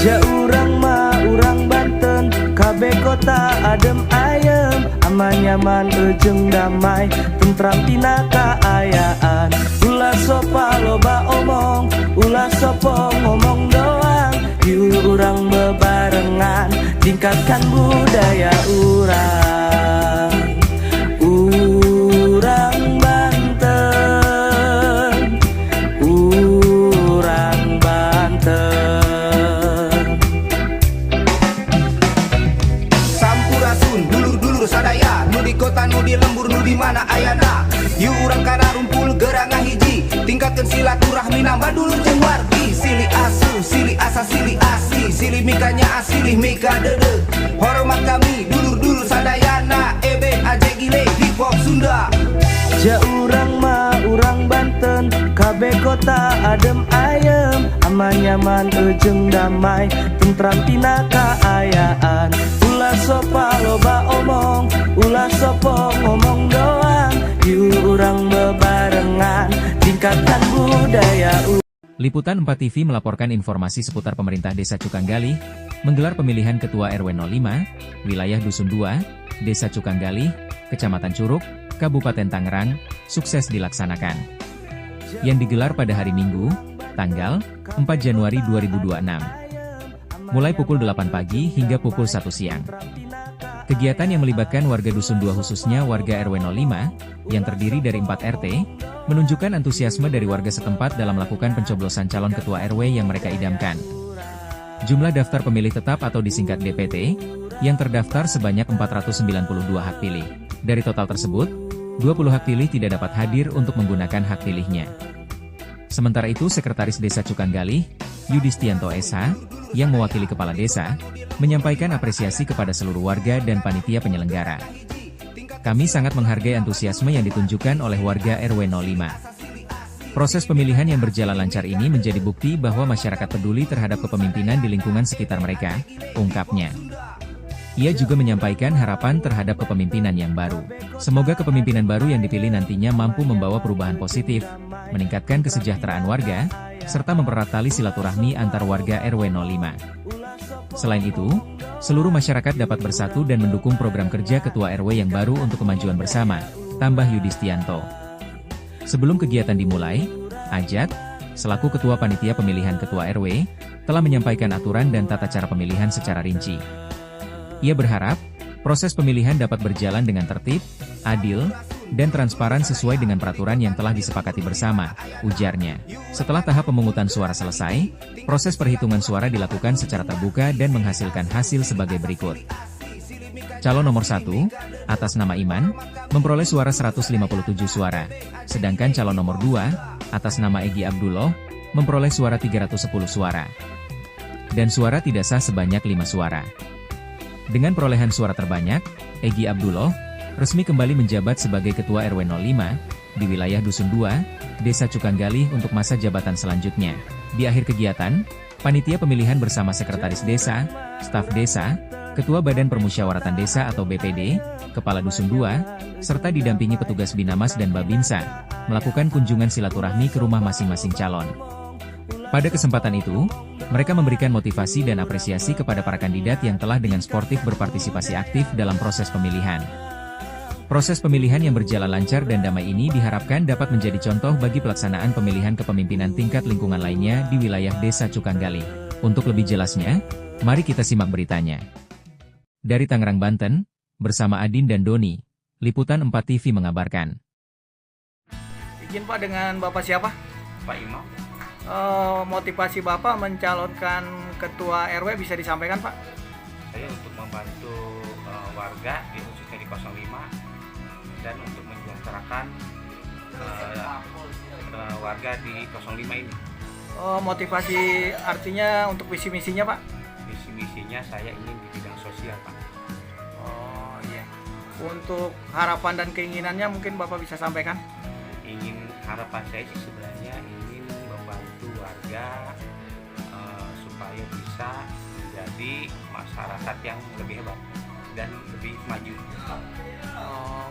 Ja urang mah urang Banten, KB kota adem ayem, aman nyaman ujung damai, tentram tina kaayaan. Ulah sopa loba omong, ulah sopo ngomong doang, yu urang bebarengan, tingkatkan budaya urang. Urang Banten, urang Banten. Sampurasun, dulur-dulur sadaya, nu di kota, nu di lembur, nu di mana ayana. Yu urang kada rumpul gerangan hiji, tingkatkan silaturahmi nambah dulur jeung wargi. Silih asu, silih asa, silih asi, silih mikanya asilih mika dede. Hormat kami dulur-dulur sadayana, ebe aje gile hip hop Sunda. Ja urang mah urang Banten, KB kota adem ayem, aman nyaman ujung damai, tentram tina kaayaan. Ulah sopa loba omong, ulah sopo ngomong doang, yu urang bebarengan, tingkatkan budaya. Liputan 4 TV melaporkan informasi seputar pemerintah Desa Cukanggalih menggelar pemilihan Ketua RW 05, wilayah Dusun 2, Desa Cukanggalih, Kecamatan Curug, Kabupaten Tangerang, sukses dilaksanakan. Yang digelar pada hari Minggu, tanggal 4 Januari 2026. Mulai pukul 8 pagi hingga pukul 1 siang. Kegiatan yang melibatkan warga Dusun 2 khususnya warga RW 05, yang terdiri dari 4 RT, menunjukkan antusiasme dari warga setempat dalam melakukan pencoblosan calon ketua RW yang mereka idamkan. Jumlah daftar pemilih tetap atau disingkat DPT, yang terdaftar sebanyak 492 hak pilih. Dari total tersebut, 20 hak pilih tidak dapat hadir untuk menggunakan hak pilihnya. Sementara itu Sekretaris Desa Cukanggalih, Yudistianto SH, yang mewakili Kepala Desa, menyampaikan apresiasi kepada seluruh warga dan panitia penyelenggara. Kami sangat menghargai antusiasme yang ditunjukkan oleh warga RW 05. Proses pemilihan yang berjalan lancar ini menjadi bukti bahwa masyarakat peduli terhadap kepemimpinan di lingkungan sekitar mereka, ungkapnya. Ia juga menyampaikan harapan terhadap kepemimpinan yang baru. Semoga kepemimpinan baru yang dipilih nantinya mampu membawa perubahan positif, meningkatkan kesejahteraan warga, serta mempererat tali silaturahmi antar warga RW 05. Selain itu, seluruh masyarakat dapat bersatu dan mendukung program kerja Ketua RW yang baru untuk kemajuan bersama, tambah Yudistianto. Sebelum kegiatan dimulai, Ajat, selaku Ketua Panitia Pemilihan Ketua RW, telah menyampaikan aturan dan tata cara pemilihan secara rinci. Ia berharap, proses pemilihan dapat berjalan dengan tertib, adil, dan transparan sesuai dengan peraturan yang telah disepakati bersama, ujarnya. Setelah tahap pemungutan suara selesai, proses perhitungan suara dilakukan secara terbuka dan menghasilkan hasil sebagai berikut. Calon nomor 1, atas nama Iman, memperoleh suara 157 suara, sedangkan calon nomor 2, atas nama Egi Abdullah, memperoleh suara 310 suara. Dan suara tidak sah sebanyak 5 suara. Dengan perolehan suara terbanyak, Egi Abdullah resmi kembali menjabat sebagai Ketua RW 05, di wilayah Dusun 2, Desa Cukanggalih untuk masa jabatan selanjutnya. Di akhir kegiatan, panitia pemilihan bersama Sekretaris Desa, Staf Desa, Ketua Badan Permusyawaratan Desa atau BPD, Kepala Dusun 2, serta didampingi petugas Binamas dan Babinsa, melakukan kunjungan silaturahmi ke rumah masing-masing calon. Pada kesempatan itu, mereka memberikan motivasi dan apresiasi kepada para kandidat yang telah dengan sportif berpartisipasi aktif dalam proses pemilihan. Proses pemilihan yang berjalan lancar dan damai ini diharapkan dapat menjadi contoh bagi pelaksanaan pemilihan kepemimpinan tingkat lingkungan lainnya di wilayah Desa Cukanggalih. Untuk lebih jelasnya, mari kita simak beritanya. Dari Tangerang, Banten, bersama Adin dan Doni, Liputan 4 TV mengabarkan. Izin Pak, dengan Bapak siapa? Pak Imam. Motivasi Bapak mencalonkan Ketua RW bisa disampaikan Pak? Saya untuk membantu warga, khususnya di 05, dan untuk menyejahterakan warga di 05 ini. Motivasi artinya untuk visi misinya Pak? Visi misinya saya ingin di bidang sosial Pak. Oh iya. Untuk harapan dan keinginannya mungkin Bapak bisa sampaikan? Harapan saya sih sebenarnya ingin membantu warga supaya bisa menjadi masyarakat yang lebih hebat dan lebih maju.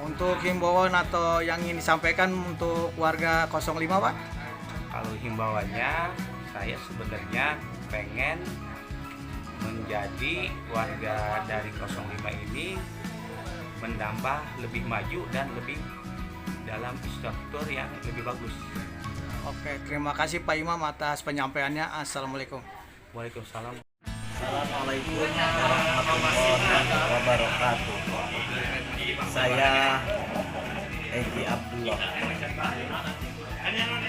Untuk himbauan atau yang ingin disampaikan untuk warga 05 Pak? Kalau himbauannya, saya sebenarnya pengen Jadi warga dari 05 ini menambah lebih maju dan lebih dalam struktur yang lebih bagus. Oke, terima kasih Pak Imam atas penyampaiannya. Assalamualaikum. Waalaikumsalam. Assalamualaikum warahmatullahi wabarakatuh. Saya Egi Abdullah,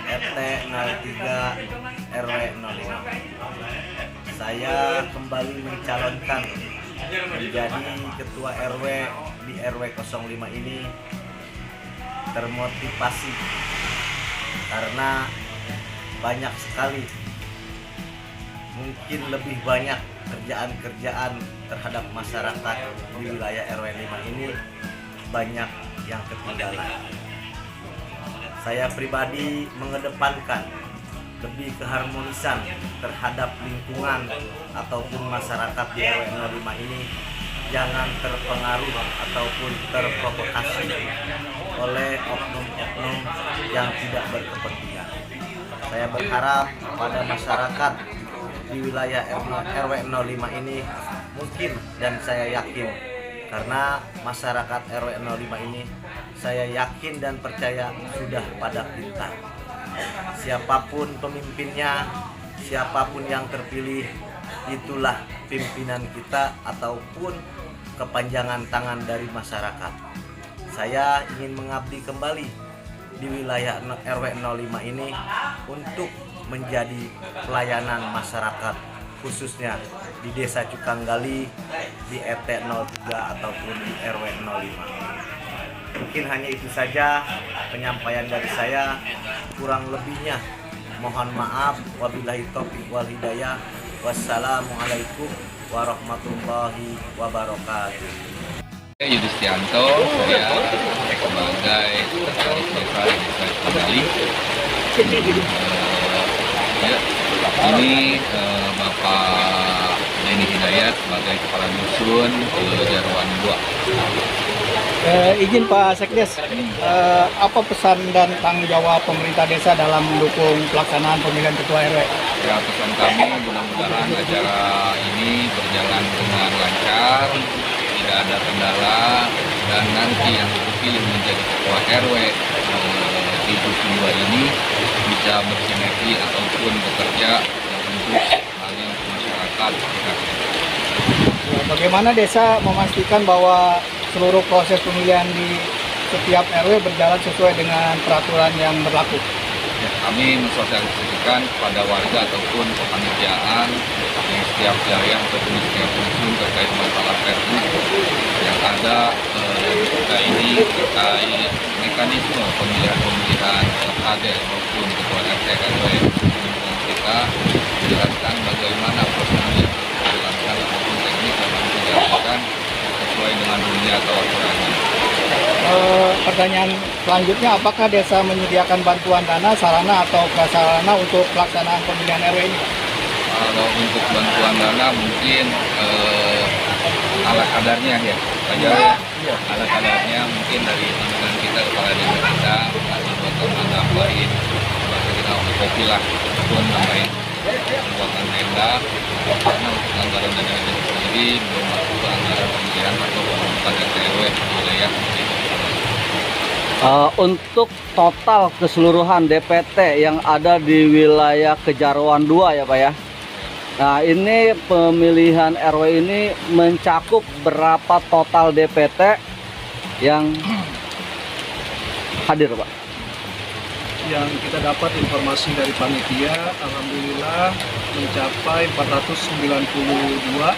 RT 03 RW 05. Saya kembali mencalonkan menjadi ketua RW di RW 05 ini termotivasi karena banyak sekali, mungkin lebih banyak kerjaan-kerjaan terhadap masyarakat di wilayah RW 5 ini banyak yang ketinggalan. Saya pribadi mengedepankan lebih keharmonisan terhadap lingkungan ataupun masyarakat di RW 05 ini jangan terpengaruh ataupun terprovokasi oleh oknum-oknum yang tidak berkepentingan. Saya berharap pada masyarakat di wilayah RW 05 ini mungkin, dan saya yakin karena masyarakat RW 05 ini saya yakin dan percaya sudah pada pintar. Siapapun pemimpinnya, siapapun yang terpilih, itulah pimpinan kita ataupun kepanjangan tangan dari masyarakat. Saya ingin mengabdi kembali di wilayah RW 05 ini untuk menjadi pelayanan masyarakat, khususnya di Desa Cukanggali, di RT 03 ataupun di RW 05. Mungkin hanya itu saja penyampaian dari saya. Kurang lebihnya mohon maaf. Wabillahi taufiq wal hidayah. Wassalamualaikum warahmatullahi wabarakatuh. Yudistianto, saya sebagai sekretaris desa di Desa Cukanggali. Ini Bapak Denny Hidayat sebagai kepala dusun Kejarwan 2. Izin Pak Sekdes, apa pesan dan tanggung jawab pemerintah desa dalam mendukung pelaksanaan pemilihan ketua RW? Ya, pesan kami mudah-mudahan acara ini berjalan dengan lancar, tidak ada kendala, dan nanti yang terpilih menjadi ketua RW di dusun 2 ini bisa bersinergi ataupun bekerja untuk hal-hal masyarakat. Bagaimana desa memastikan bahwa seluruh proses pemilihan di setiap RW berjalan sesuai dengan peraturan yang berlaku? Ya, kami mensosialisasikan kepada warga ataupun kepanitiaan di setiap daerah ataupun di setiap dusun terkait masalah perpu yang ada di kita ini terkait mekanisme pemilihan kader maupun ketua RT RW kita menjelaskan bagaimana prosedur dilakukan ataupun teknik yang harus dilakukan sesuai dengan dunia atau aturannya. Pertanyaan selanjutnya, apakah desa menyediakan bantuan dana, sarana atau prasarana untuk pelaksanaan pemilihan RW ini? Kalau untuk bantuan dana mungkin ala kadarnya ya, ala kadarnya mungkin dari teman kita kepala desa kita buat tambahin bahasa kita untuk kopi lah ataupun tambahin buatan tenda, karena untuk anggaran dana sendiri belum masuk ke anggaran pemilihan atau pembentukan RT RW wilayah. Untuk total keseluruhan DPT yang ada di wilayah Kejarwan 2 ya Pak ya. Nah, ini pemilihan RW ini mencakup berapa total DPT yang hadir Pak? Yang kita dapat informasi dari panitia, alhamdulillah mencapai 492,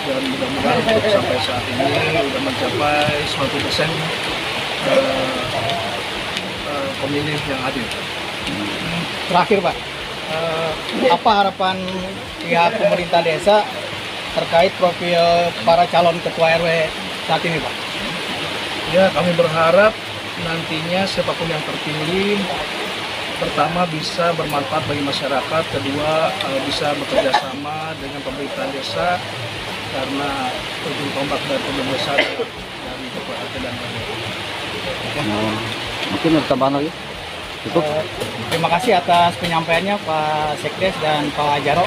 dan mudah-mudahan untuk sampai saat ini sudah mencapai 100% pemilih yang hadir. Terakhir Pak, apa harapan pihak pemerintah desa terkait profil para calon ketua RW saat ini Pak? Ya, kami berharap nantinya siapapun yang terpilih, pertama bisa bermanfaat bagi masyarakat, kedua bisa bekerja sama dengan pemerintah desa karena ujung tombak dari pemerintah desa dari ketua RT dan RW. Mungkin ada tambahan lagi? Cukup? Terima kasih atas penyampaiannya Pak Sekdes dan Pak Jarot.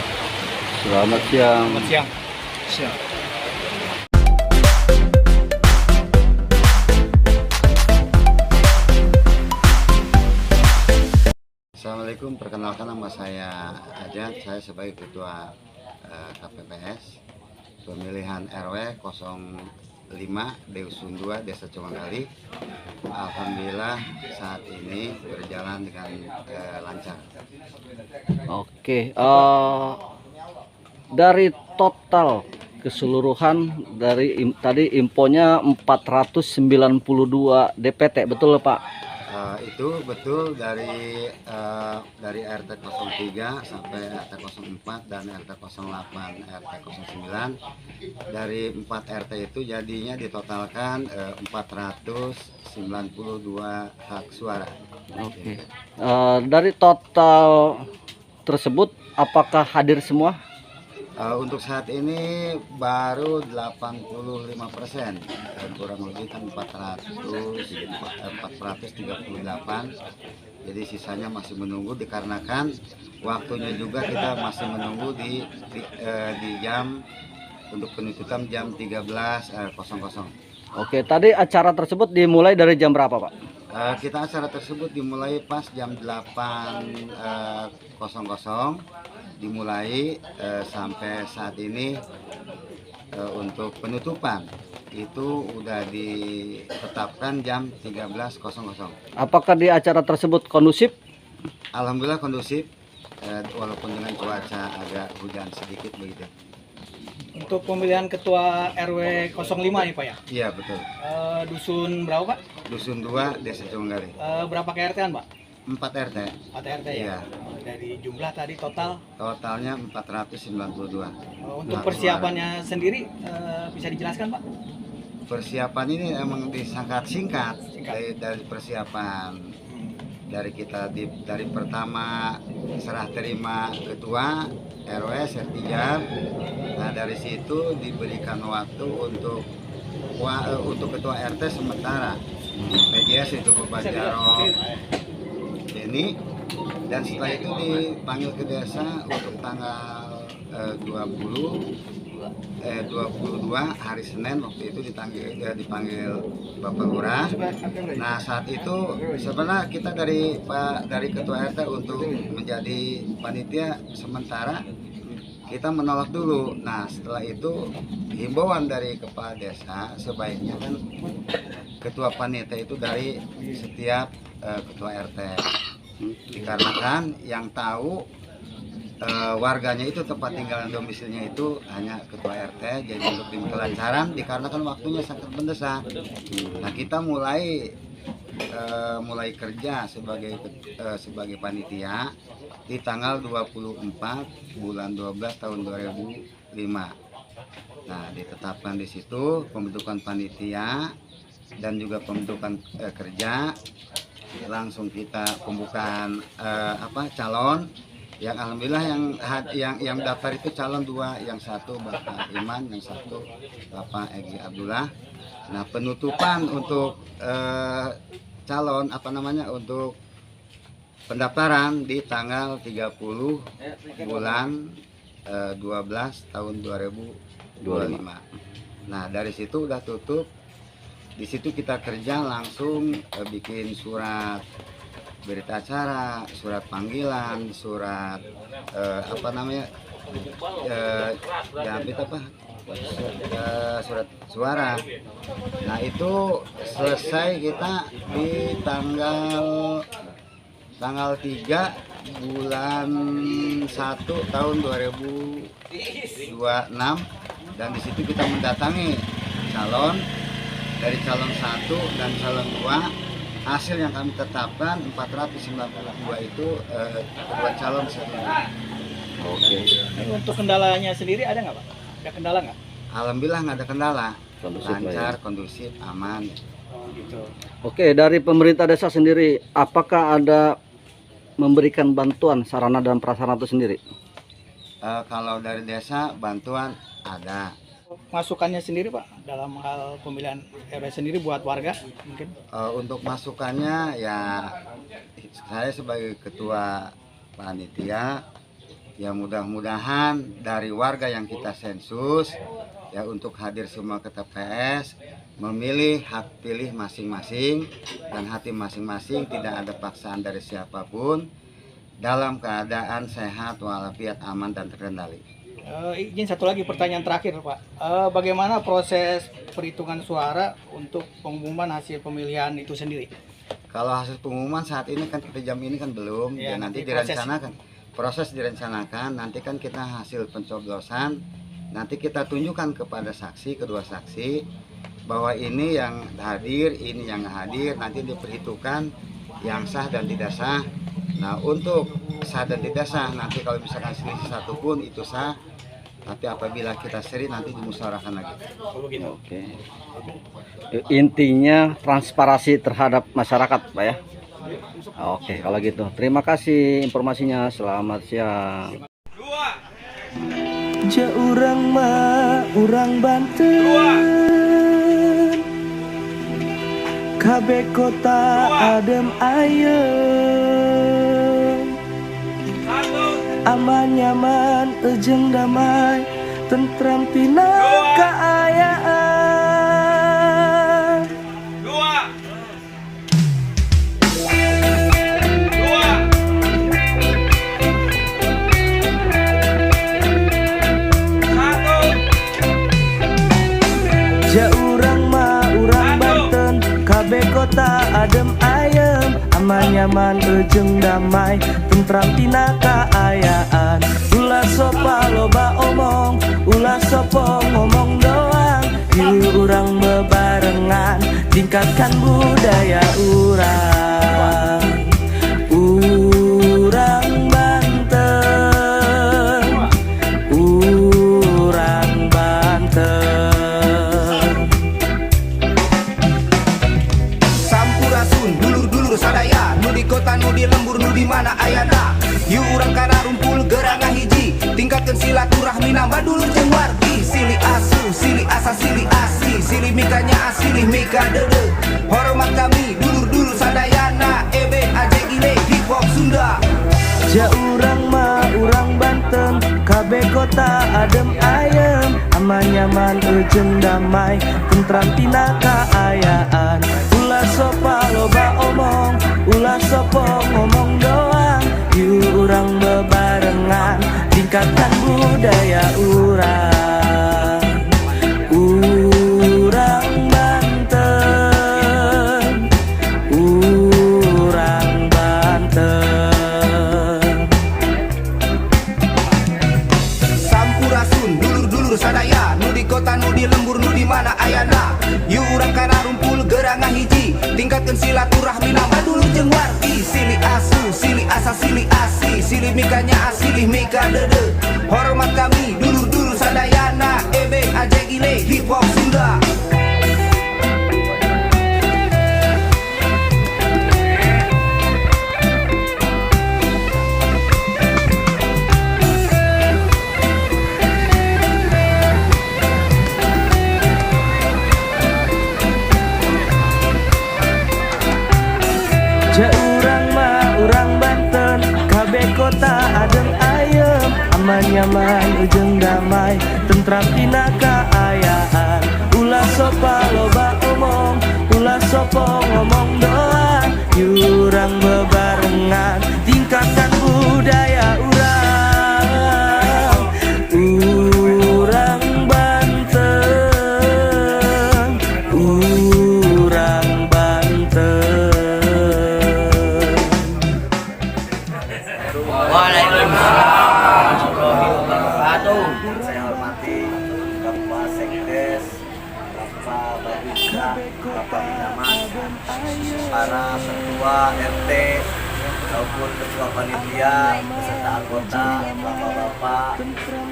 Selamat siang. Selamat siang. Siap. Assalamualaikum, perkenalkan nama saya Ajat, saya sebagai Ketua KPPS pemilihan RW 05 Dusun 2 Desa Cukanggali. Alhamdulillah saat ini berjalan dengan lancar. Oke, dari total keseluruhan tadi infonya 492 DPT, betul Pak? Itu betul dari RT 03 sampai RT 04 dan RT 08, RT 09. Dari 4 RT itu jadinya ditotalkan 492 hak suara. Oke. Dari total tersebut apakah hadir semua? Untuk saat ini baru 85%, kurang lebih kan 438, jadi sisanya masih menunggu dikarenakan waktunya juga kita masih menunggu di jam untuk penutupan jam 13.00. Oke, tadi acara tersebut dimulai dari jam berapa Pak? Kita acara tersebut dimulai pas jam 8.00 dimulai sampai saat ini untuk penutupan itu udah ditetapkan jam 13.00. Apakah di acara tersebut kondusif? Alhamdulillah kondusif, walaupun dengan cuaca agak hujan sedikit begitu. Untuk pemilihan ketua RW 05 nih Pak ya? Iya betul. Dusun berapa Pak? Dusun 2 Desa Cukanggali. Berapa KRT-an Pak? 4 RT. 4 RT ya? Iya. Dari jumlah tadi total? Totalnya 492. Untuk persiapannya sendiri bisa dijelaskan Pak? Persiapan ini emang disangkat singkat. Dari persiapan dari kita dari pertama serah terima ketua RW Sertijar. Nah dari situ diberikan waktu untuk ketua RT sementara PJS itu Bapak Jarod ini, dan setelah itu dipanggil ke desa untuk tanggal 22 hari Senin. Waktu itu dipanggil Bapak Lurah. Nah saat itu sebenarnya kita dari ketua RT untuk menjadi panitia sementara kita menolak dulu. Nah setelah itu himbauan dari kepala desa sebaiknya kan ketua panitia itu dari setiap ketua RT, dikarenakan yang tahu warganya itu tempat tinggal domisilinya itu hanya ketua RT. Jadi untuk tim kelancaran dikarenakan waktunya sangat mendesak. Nah kita mulai kerja sebagai panitia di tanggal 24 bulan 12 tahun 2005. Nah ditetapkan di situ pembentukan panitia dan juga pembentukan kerja. Langsung kita pembukaan calon. Yang alhamdulillah yang daftar itu calon 2, yang satu Bapak Iman, yang satu Bapak Egi Abdullah. Nah penutupan untuk calon untuk pendaftaran di tanggal 30 bulan 12 tahun 2025. Nah dari situ udah tutup. Di situ kita kerja langsung bikin surat berita acara, surat panggilan, surat surat suara. Nah itu selesai kita di tanggal 3 bulan 1 tahun 2026, dan di situ kita mendatangi calon. Dari calon 1 dan calon 2, hasil yang kami tetapkan 492 itu kedua calon setuju. Oke. Untuk kendalanya sendiri ada nggak Pak? Ada kendala nggak? Alhamdulillah nggak ada kendala, Kondusif, lancar, ya. kondusif, aman. Oh gitu. Oke, dari pemerintah desa sendiri, apakah ada memberikan bantuan sarana dan prasarana itu sendiri? Kalau dari desa bantuan ada. Masukannya sendiri Pak dalam hal pemilihan RW sendiri buat warga mungkin? Untuk masukannya ya saya sebagai ketua panitia Ya mudah-mudahan dari warga yang kita sensus ya untuk hadir semua ke TPS memilih hak pilih masing-masing dan hati masing-masing, tidak ada paksaan dari siapapun, dalam keadaan sehat walafiat, aman dan terkendali. Izin satu lagi pertanyaan terakhir Pak, bagaimana proses perhitungan suara untuk pengumuman hasil pemilihan itu sendiri? Kalau hasil pengumuman saat ini kan kita jam ini kan belum, Ya, ya nanti proses. proses direncanakan, nanti kan kita hasil pencoblosan, nanti kita tunjukkan kepada saksi, kedua saksi bahwa ini yang hadir, ini yang hadir, nanti diperhitungkan yang sah dan tidak sah. Nah untuk sah dan tidak sah nanti kalau misalkan selisih satu pun itu sah, tapi apabila kita seri nanti dimusyawarahkan lagi. Oke. Intinya transparansi terhadap masyarakat, Pak ya. Oke, kalau gitu. Terima kasih informasinya. Selamat siang. Ja urang mah urang Banten, kabeh kota adem ayem, aman nyaman ejeng damai, tentram tina kaayaan. Ja urang mah urang Banten, kabeh kota adem ayem, aman nyaman ejeng damai, tentram tina kaayaan. Ulah sopa loba omong, ulah sopo ngomong doang, ieu urang bebarengan, tingkatkan budaya urang. Urang Banten, urang Banten. Sampurasun dulur-dulur sadaya, nu di kota nu di lembur nu di mana ayana. Yu urang kana rumpul gerangan hiji, tingkatkeun silaturahmi nambah dulur jeung wargi. Silih asu, silih asa, silih asi, silih mikanya asilih mika dede. Hormat kami dulur-dulur sadayana, ebe aje gile hip hop Sunda. Ja urang mah urang Banten, kabeh kota adem ayem, aman nyaman ejeng damai, tentram tina kaayaan. Ulah sopa loba omong, ulah sopo ngomong doang, ieu urang bebarengan, tingkatkan budaya urang. Urang Banten, urang Banten. Sampurasun dulur-dulur sadaya, nu di kota nu di lembur nu di mana ayana. Yu urang kana rumpul gerangan hiji, tingkatkeun silaturahmi nambah dulur jeung wargi. Silih asu, silih asa, silih asi, silih mikanya asilih mika dede. Hormat kami dulur-dulur sadayana, ebe aje gile hip hop Sunda. Ja urang mah urang Banten, kabeh kota adem ayem, aman nyaman ujung damai, tentram tina kaayaan. Ulah sopa loba omong, ulah sopo ngomong doang, urang bebarengan, tingkatkan budaya urang. Urang Banten, urang Banten. Saya hormati Bapak Sekdes, Bapak Babinsa, Bapak Binamas, para ketua RT maupun ketua panitia beserta anggota, bapak-bapak,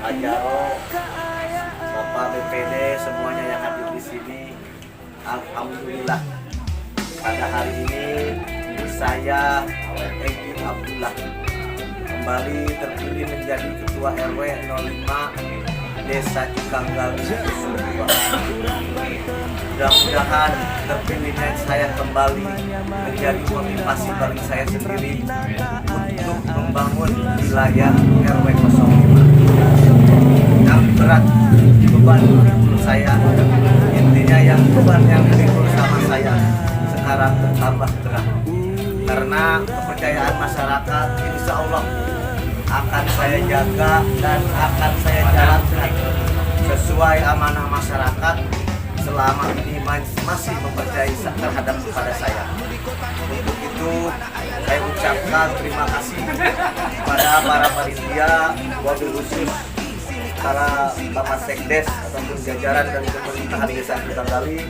Ajaro, Bapak BPD, semuanya yang hadir di sini. Alhamdulillah pada hari ini saya Egi Abdullah kembali terpilih menjadi Ketua RW 05 Desa Cukanggali. Mudah-mudahan terpilihnya saya kembali menjadi motivasi bagi saya sendiri untuk membangun wilayah RW 05 yang berat beban memikul saya. Intinya yang beban yang memikul sama saya sekarang bertambah berat. Karena kepercayaan masyarakat insya Allah akan saya jaga dan akan saya jalankan sesuai amanah masyarakat selama ini masih mempercayai terhadap kepada saya. Untuk itu saya ucapkan terima kasih kepada para panitia, wabil khusus para Bapak Sekdes ataupun jajaran dari pemerintahan Desa Cukanggali,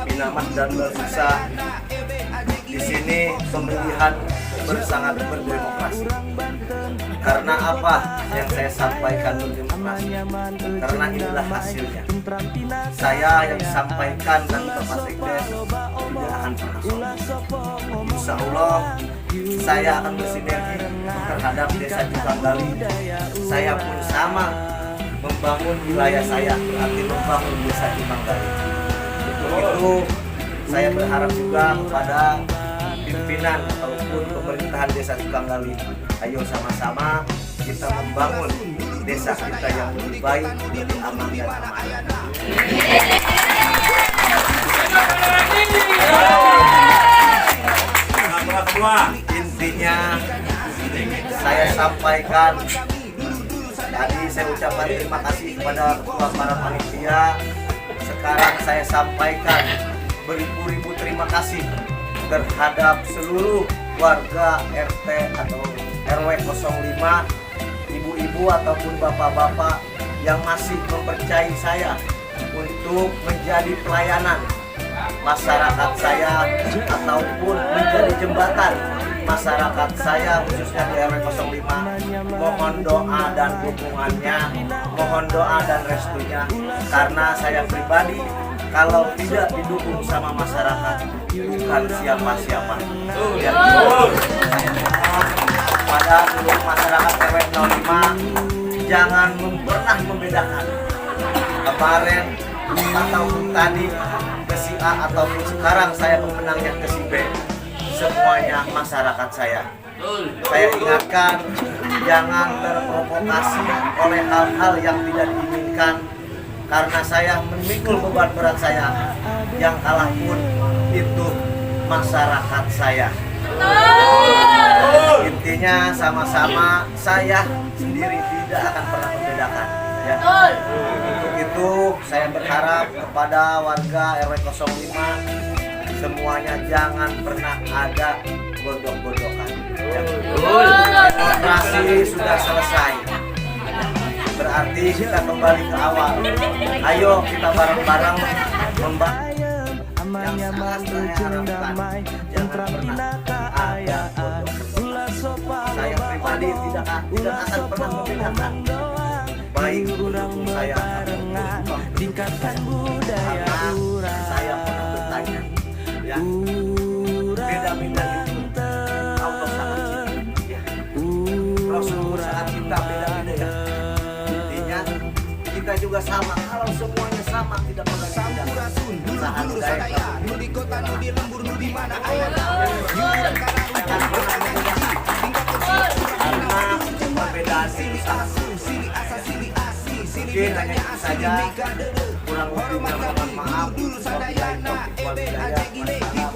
Binamas dan Babinsa. Di sini pemilihan sangat berdemokrasi. Karena apa yang saya sampaikan berdemokrasi? Karena inilah hasilnya. Saya yang sampaikan dan Bapak Sekdes tidak akan pernah sombong. Insya Allah saya akan bersinergi terhadap Desa Cukanggali. Saya pun sama membangun wilayah saya, berarti membangun Desa Cukanggali. Untuk itu saya berharap juga kepada pimpinan ataupun pemerintahan Desa Cukanggali, ayo sama-sama kita membangun desa kita yang lebih baik, lebih aman dan aman. Intinya saya sampaikan tadi, saya ucapkan terima kasih kepada ketua para panitia. Sekarang saya sampaikan beribu-ribu terima kasih terhadap seluruh warga RT atau RW 05, ibu-ibu ataupun bapak-bapak yang masih mempercayai saya untuk menjadi pelayanan masyarakat saya ataupun menjadi jembatan masyarakat saya khususnya di RW 05. Mohon doa dan dukungannya, mohon doa dan restunya, karena saya pribadi kalau tidak didukung sama masyarakat bukan siapa-siapa. Ya, pada seluruh masyarakat RW 05 jangan pernah membedakan kemarin ataupun tadi ke si A ataupun sekarang saya pemenangnya ke si B. Semuanya masyarakat saya. Saya ingatkan jangan terprovokasi oleh hal-hal yang tidak diinginkan, karena saya memikul beban berat saya. Yang kalah pun itu masyarakat saya. Intinya sama-sama, saya sendiri tidak akan pernah membedakan. Ya. Untuk itu saya berharap kepada warga RW 05 semuanya jangan pernah ada godok-godokan. Ya. Demokrasi sudah selesai. Berarti kita kembali ke awal. Ayo kita bareng-bareng membangun. Yang sangat saya harapkan jangan pernah ada godok-godokan. Saya pribadi tidak akan pernah membedakan baik pendukung saya ataupun tingkatkan budaya. Saya pernah bertanya, ya, beda-beda itu Allah sangat cinta, ya. Rasulullah sangat cinta beda-beda, ya. Intinya kita juga sama. Kalau semuanya sama, tidak pernah sampurasun. Saat saya di kota, di lembur, di mana ayana. Karena perbedaan itu sangat mungkin hanya itu saja. Kurang lebihnya mohon maaf. Wabillahi taufiq wal hidayah.